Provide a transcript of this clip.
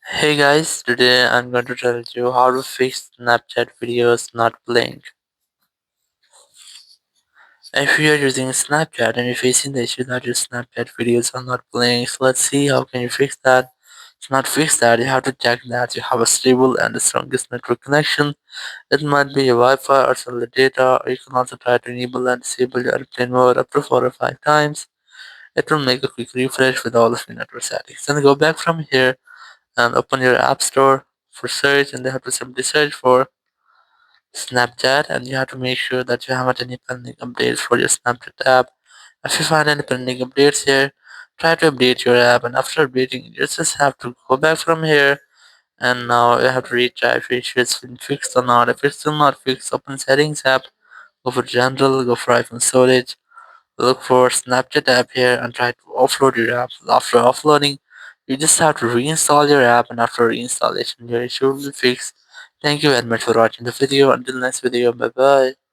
Hey guys, today I'm going to tell you how to fix Snapchat videos not playing. If you are using Snapchat and you're facing the issue that your Snapchat videos are not playing, so let's see how can you fix that. To not fix that, you have to check that you have a stable and the strongest network connection. It might be your Wi-Fi or cellular data, or you can also try to enable and disable your airplane mode up to 4 or 5 times. It will make a quick refresh with all of your network settings. Then go back from here and open your app store for search, and they have to simply search for Snapchat, and you have to make sure that you haven't any pending updates for your Snapchat app. If you find any pending updates here, try to update your app, and after updating you just have to go back from here, and now you have to retry if your issue has been fixed or not. If it's still not fixed, open settings app, go for general, go for iPhone storage, look for Snapchat app here and try to offload your app. After offloading, you just have to reinstall your app, and after reinstallation your issue will be fixed. Thank you very much for watching the video. Until next video, bye bye.